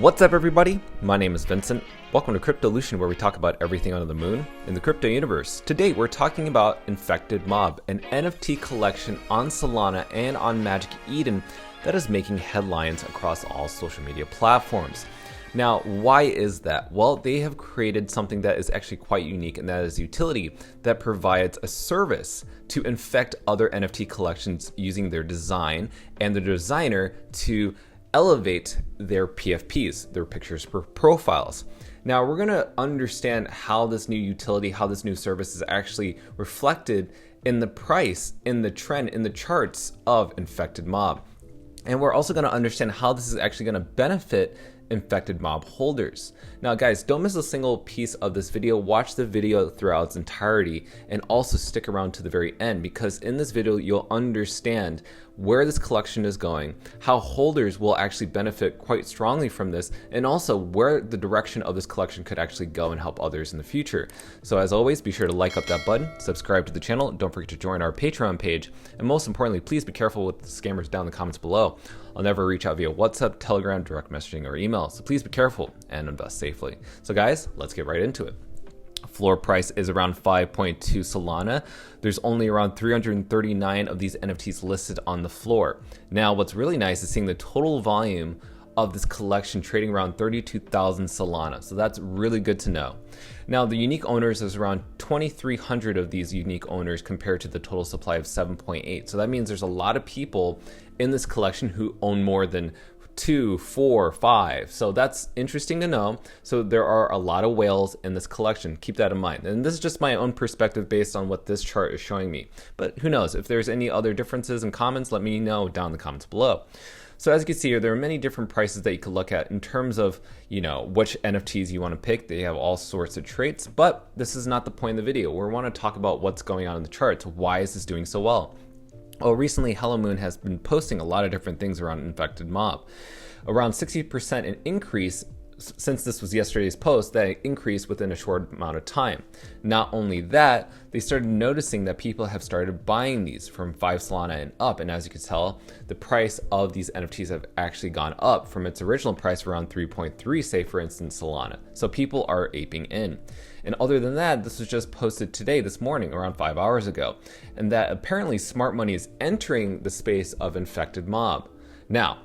What's up, everybody? My name is Vincent. Welcome to Cryptolution, where we talk about everything under the moon in the crypto universe. Today, we're talking about Infected Mob, an NFT collection on Solana and on Magic Eden that is making headlines across all social media platforms. Now, why is that? Well, they have created something that is actually quite unique, and that is utility that provides a service to infect other NFT collections using their design and the designer to elevate their PFPs, their pictures per profiles. Now, we're going to understand how this new utility, how this new service is actually reflected in the price, in the trend, in the charts of Infected Mob. And we're also going to understand how this is actually going to benefit Infected Mob holders. Now, guys, don't miss a single piece of this video. Watch the video throughout its entirety and also stick around to the very end, because in this video you'll understand where this collection is going, how holders will actually benefit quite strongly from this, and also where the direction of this collection could actually go and help others in the future. So as always, be sure to like up that button, subscribe to the channel, don't forget to join our Patreon page, and most importantly, please be careful with the scammers down in the comments below. I'll never reach out via WhatsApp, Telegram, direct messaging, or email, so please be careful and invest safely. So guys, let's get right into it. Floor price is around 5.2 Solana. There's only around 339 of these NFTs listed on the floor. Now, what's really nice is seeing the total volume of this collection trading around 32,000 Solana. So that's really good to know. Now, the unique owners is around 2,300 of these unique owners compared to the total supply of 7.8. So that means there's a lot of people in this collection who own more than 2, 4, 5. So that's interesting to know. So there are a lot of whales in this collection. Keep that in mind. And this is just my own perspective based on what this chart is showing me. But who knows? If there's any other differences and comments, let me know down in the comments below. So as you can see here, there are many different prices that you could look at in terms of, which NFTs you want to pick. They have all sorts of traits, but this is not the point of the video. We want to talk about what's going on in the charts. Why is this doing so well? Well, recently, Hello Moon has been posting a lot of different things around Infected Mob. Around 60% an increase since this was yesterday's post, that increased within a short amount of time. Not only that, they started noticing that people have started buying these from 5 Solana and up. And as you can tell, the price of these NFTs have actually gone up from its original price around 3.3, say for instance, Solana. So people are aping in. And other than that, this was just posted today, this morning, around 5 hours ago. And that apparently smart money is entering the space of Infected Mob. Now,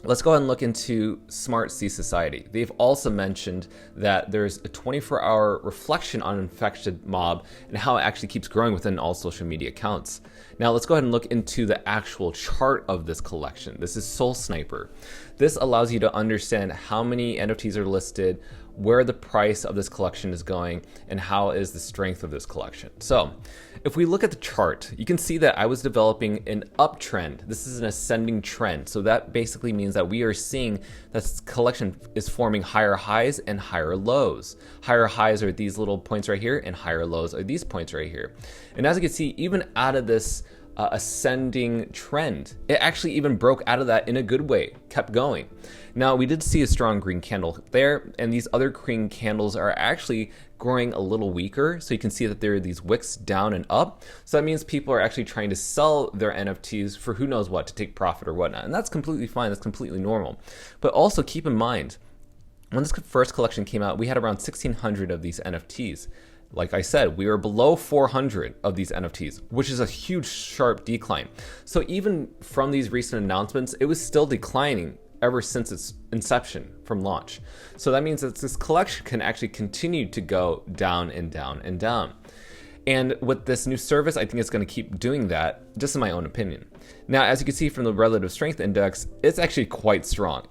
let's go ahead and look into Smart Sea Society. They've also mentioned that there's a 24-hour reflection on Infected Mob and how it actually keeps growing within all social media accounts. Now let's go ahead and look into the actual chart of this collection. This is Soul Sniper. This allows you to understand how many NFTs are listed, where the price of this collection is going, and how is the strength of this collection. So if we look at the chart, you can see that I was developing an uptrend. This is an ascending trend. So that basically means that we are seeing that this collection is forming higher highs and higher lows. Higher highs are these little points right here, and higher lows are these points right here. And as you can see, even out of this ascending trend, it actually even broke out of that in a good way, kept going. Now, we did see a strong green candle there, and these other green candles are actually growing a little weaker. So you can see that there are these wicks down and up. So that means people are actually trying to sell their NFTs for who knows what, to take profit or whatnot. And that's completely fine. That's completely normal. But also keep in mind, when this first collection came out, we had around 1,600 of these NFTs. Like I said, we are below 400 of these NFTs, which is a huge, sharp decline. So even from these recent announcements, it was still declining ever since its inception from launch. So that means that this collection can actually continue to go down and down and down. And with this new service, I think it's going to keep doing that, just in my own opinion. Now, as you can see from the relative strength index, it's actually quite strong.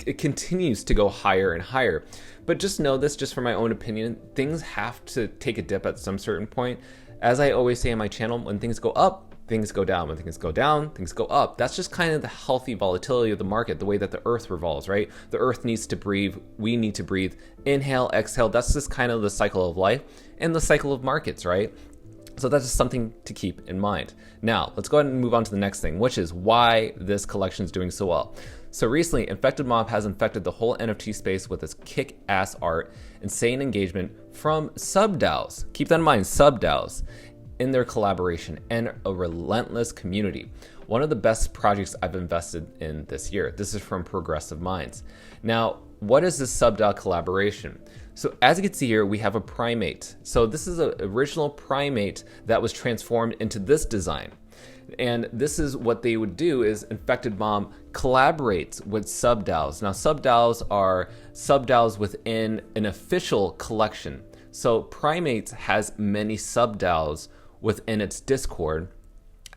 It continues to go higher and higher. But just know this, just from my own opinion, things have to take a dip at some certain point. As I always say on my channel, when things go up, things go down. When things go down, things go up. That's just kind of the healthy volatility of the market, the way that the earth revolves, right? The earth needs to breathe. We need to breathe. Inhale, exhale. That's just kind of the cycle of life and the cycle of markets, right? So that's just something to keep in mind. Now, let's go ahead and move on to the next thing, which is why this collection is doing so well. So recently, Infected Mob has infected the whole NFT space with its kick-ass art, insane engagement from sub-DAOs. Keep that in mind, sub-DAOs. In their collaboration and a relentless community. One of the best projects I've invested in this year. This is from Progressive Minds. Now, what is this sub-DAO collaboration? So as you can see here, we have a primate. So this is an original primate that was transformed into this design. And this is what they would do is Infected Mob collaborates with sub-DAOs. Now sub-DAOs are sub-DAOs within an official collection. So Primates has many sub-DAOs within its Discord,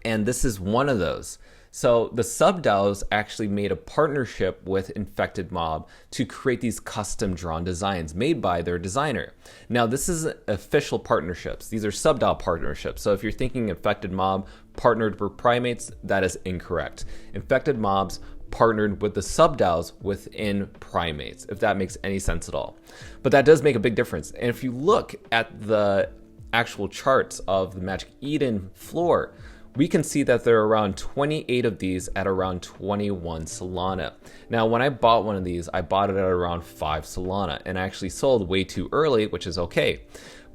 and this is one of those. So the sub-DAOs actually made a partnership with Infected Mob to create these custom drawn designs made by their designer. Now this is official partnerships. These are sub-DAO partnerships. So if you're thinking Infected Mob partnered with Primates, that is incorrect. Infected Mobs partnered with the sub-DAOs within Primates, if that makes any sense at all. But that does make a big difference. And if you look at the actual charts of the Magic Eden floor, we can see that there are around 28 of these at around 21 Solana. Now, when I bought one of these, I bought it at around 5 Solana, and I actually sold way too early, which is okay.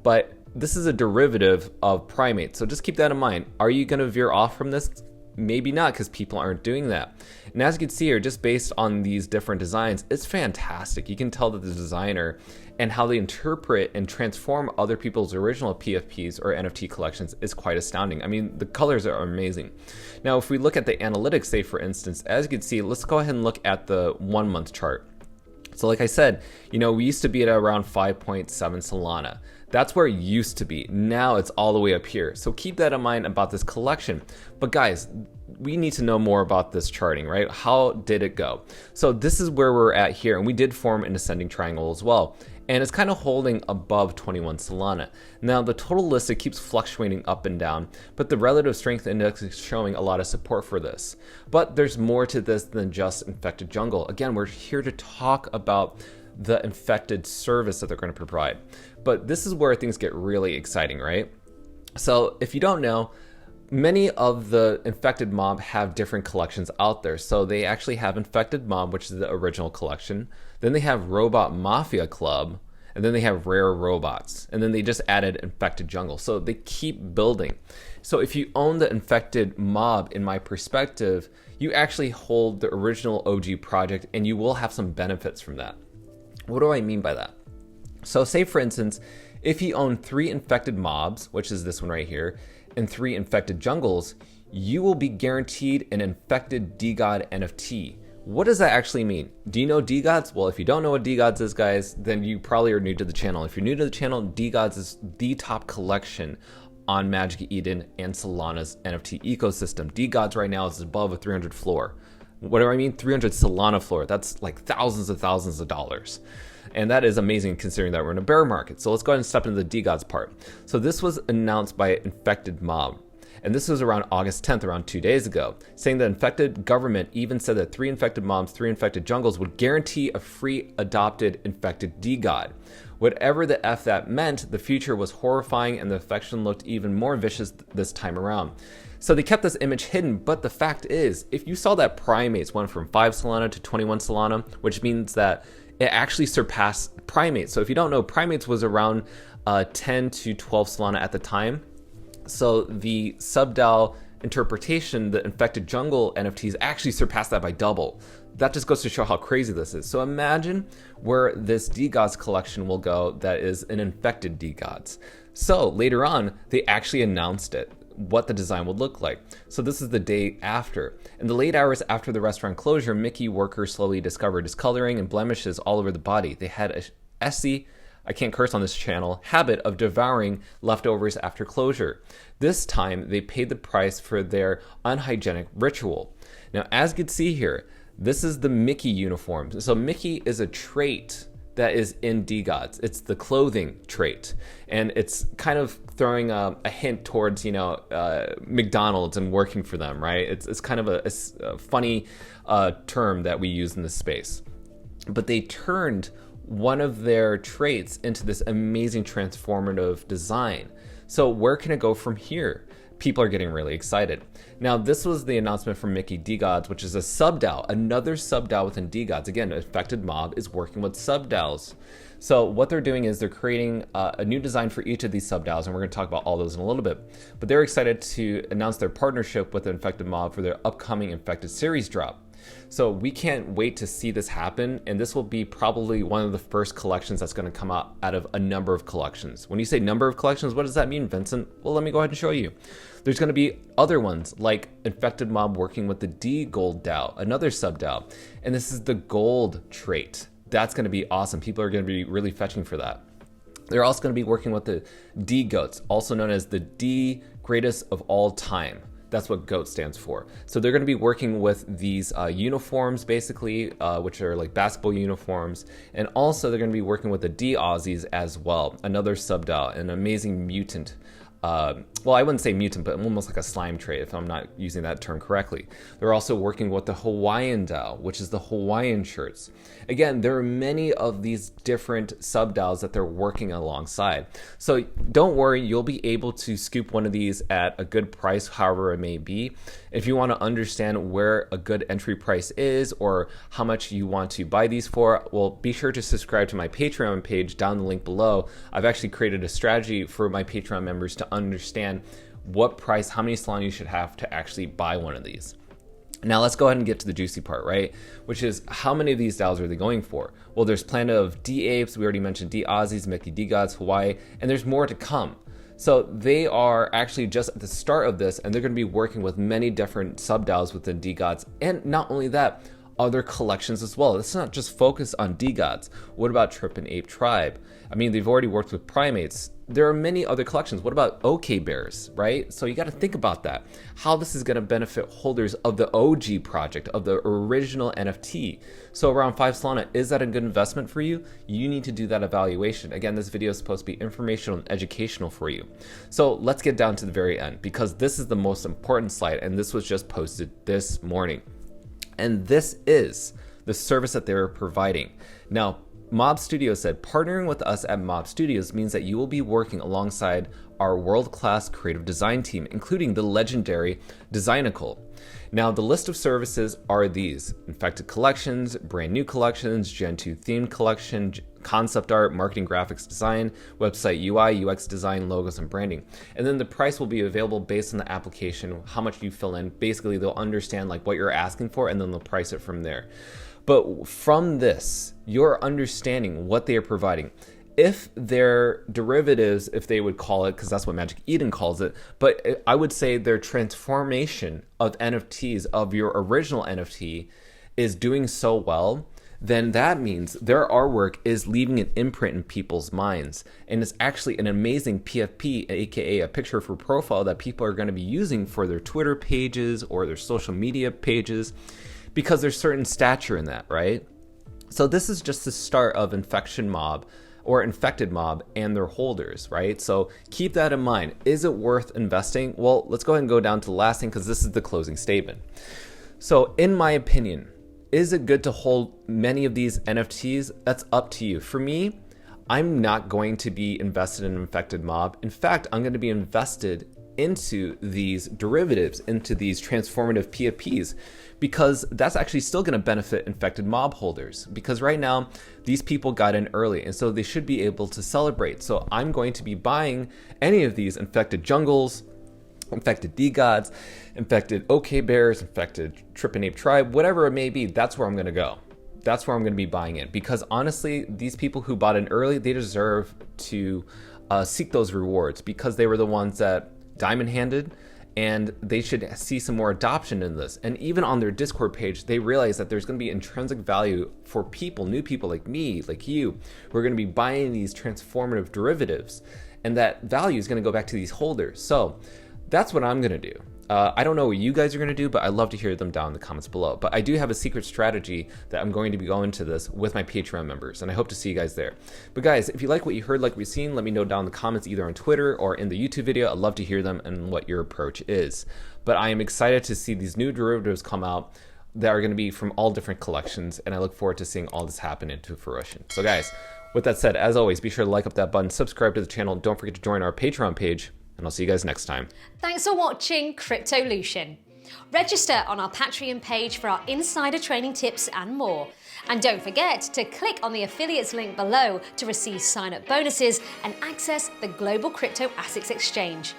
But this is a derivative of Primate, so just keep that in mind. Are you going to veer off from this? Maybe not, because people aren't doing that. And as you can see here, just based on these different designs, it's fantastic. You can tell that the designer and how they interpret and transform other people's original PFPs or NFT collections is quite astounding. I mean, the colors are amazing. Now, if we look at the analytics, say for instance, as you can see, let's go ahead and look at the 1 month chart. So like I said, you know, we used to be at around 5.7 Solana. That's where it used to be. Now it's all the way up here. So keep that in mind about this collection. But guys, we need to know more about this charting, right? How did it go? So this is where we're at here, and we did form an ascending triangle as well. And it's kind of holding above 21 Solana. Now the total list, it keeps fluctuating up and down, but the relative strength index is showing a lot of support for this. But there's more to this than just Infected Jungle. Again, we're here to talk about the infected service that they're going to provide. But this is where things get really exciting, right? So if you don't know, many of the Infected Mob have different collections out there. So they actually have Infected Mob, which is the original collection. Then they have Robot Mafia Club, and then they have Rare Robots, and then they just added Infected Jungle. So they keep building. So if you own the Infected Mob, in my perspective, you actually hold the original OG project, and you will have some benefits from that. What do I mean by that? So say for instance, if you own 3 Infected Mobs, which is this one right here, and 3 Infected Jungles, you will be guaranteed an Infected Degod NFT. What does that actually mean? Do you know Degods? Well, if you don't know what Degods is, guys, then you probably are new to the channel. If you're new to the channel, Degods is the top collection on Magic Eden and Solana's NFT ecosystem. Degods right now is above a 300 floor. What do I mean? 300 Solana floor. That's like thousands of dollars. And that is amazing considering that we're in a bear market. So let's go ahead and step into the Degods part. So this was announced by Infected Mob. And this was around August 10th, around 2 days ago, saying the infected government even said that 3 infected mobs, 3 infected jungles would guarantee a free adopted infected Degod. Whatever the F that meant, the future was horrifying and the infection looked even more vicious this time around. So they kept this image hidden, but the fact is, if you saw that Primates went from 5 Solana to 21 Solana, which means that it actually surpassed Primates. So if you don't know, Primates was around 10 to 12 Solana at the time. So the sub-DAO interpretation, the Infected Jungle NFTs actually surpassed that by double. That just goes to show how crazy this is. So imagine where this Degods collection will go that is an infected Degods. So later on, they actually announced it, what the design would look like. So this is the day after. In the late hours after the restaurant closure, Mickey workers slowly discovered discoloring and blemishes all over the body. They had a SC, I can't curse on this channel, habit of devouring leftovers after closure. This time, they paid the price for their unhygienic ritual. Now, as you can see here, this is the Mickey uniform. So Mickey is a trait that is in Degods. It's the clothing trait. And it's kind of throwing a hint towards, you know, McDonald's and working for them, right? It's kind of a funny term that we use in this space. But they turned one of their traits into this amazing transformative design. So where can it go from here? People are getting really excited. Now, this was the announcement from Mickey Degods, which is a sub-DAO, another sub-DAO within Degods. Again, Infected Mob is working with sub-DAOs. So what they're doing is they're creating a new design for each of these sub-DAOs, and we're going to talk about all those in a little bit. But they're excited to announce their partnership with the Infected Mob for their upcoming Infected series drop. So we can't wait to see this happen, and this will be probably one of the first collections that's going to come out of a number of collections. When you say number of collections, what does that mean, Vincent? Well, let me go ahead and show you. There's going to be other ones like Infected Mob working with the Degods DAO, another sub DAO, and this is the gold trait. That's going to be awesome. People are going to be really fetching for that. They're also going to be working with the Degods, also known as the D greatest of all time. That's what GOAT stands for. So they're going to be working with these uniforms, basically, which are like basketball uniforms. And also they're going to be working with the D-Aussies as well, another sub-DAO, an amazing mutant. Well, I wouldn't say mutant, but almost like a slime trait, if I'm not using that term correctly. They're also working with the Hawaiian DAO, which is the Hawaiian shirts. Again, there are many of these different sub-DAOs that they're working alongside. So don't worry, you'll be able to scoop one of these at a good price, however it may be. If you want to understand where a good entry price is or how much you want to buy these for, well, be sure to subscribe to my Patreon page down the link below. I've actually created a strategy for my Patreon members to understand what price, how many Solana you should have to actually buy one of these. Now let's go ahead and get to the juicy part, right? Which is how many of these DAOs are they going for? Well, there's Planet of D-Apes, we already mentioned D-Aussies, Mickey Degods, Hawaii, and there's more to come. So they are actually just at the start of this, and they're going to be working with many different sub-DAOs within Degods, and not only that, other collections as well. It's not just focused on Degods. What about Trip and Ape Tribe? I mean, they've already worked with primates. There are many other collections. What about OK Bears, right? So you got to think about that. How this is going to benefit holders of the OG project, of the original NFT. So around 5 Solana, is that a good investment for you? You need to do that evaluation. Again, this video is supposed to be informational and educational for you. So let's get down to the very end, because this is the most important slide, and this was just posted this morning. And this is the service that they're providing. Now, Mob Studios said, partnering with us at Mob Studios means that you will be working alongside our world-class creative design team, including the legendary Designical. Now, the list of services are these: Infected Collections, brand new collections, Gen 2 themed collection, concept art, marketing, graphics design, website UI, UX design, logos, and branding. And then the price will be available based on the application, how much you fill in. Basically, they'll understand like what you're asking for, and then they'll price it from there. But from this, you're understanding what they are providing. If they're derivatives, if they would call it, because that's what Magic Eden calls it, but I would say their transformation of NFTs, of your original NFT, is doing so well, then that means their artwork is leaving an imprint in people's minds. And it's actually an amazing PFP, aka a picture for profile, that people are going to be using for their Twitter pages or their social media pages, because there's certain stature in that, right? So this is just the start of Infected Mob and their holders, right? So keep that in mind. Is it worth investing? Well, let's go ahead and go down to the last thing, because this is the closing statement. So in my opinion, is it good to hold many of these NFTs? That's up to you. For me, I'm not going to be invested in Infected Mob. In fact, I'm going to be invested into these derivatives, into these transformative PFPs, because that's actually still going to benefit Infected Mob holders, because right now these people got in early, and so they should be able to celebrate. So I'm going to be buying any of these Infected Jungles, Infected Degods, Infected OK Bears, Infected Trip and Ape Tribe, whatever it may be. That's where I'm going to go. That's where I'm going to be buying it, because honestly, these people who bought in early, they deserve to seek those rewards, because they were the ones that diamond-handed, and they should see some more adoption in this. And even on their Discord page, they realize that there's going to be intrinsic value for people, new people like me, like you, who are going to be buying these transformative derivatives, and that value is going to go back to these holders. So that's what I'm going to do. I don't know what you guys are going to do, but I'd love to hear them down in the comments below. But I do have a secret strategy that I'm going to be going to this with my Patreon members, and I hope to see you guys there. But guys, if you like what you heard, like we've seen, let me know down in the comments, either on Twitter or in the YouTube video. I'd love to hear them and what your approach is. But I am excited to see these new derivatives come out that are going to be from all different collections, and I look forward to seeing all this happen into fruition. So guys, with that said, as always, be sure to like up that button, subscribe to the channel, don't forget to join our Patreon page, and I'll see you guys next time. Thanks for watching Cryptolution. Register on our Patreon page for our insider training tips and more. And don't forget to click on the affiliates link below to receive sign-up bonuses and access the Global Crypto Assets Exchange.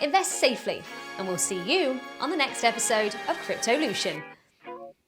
Invest safely, and we'll see you on the next episode of Cryptolution.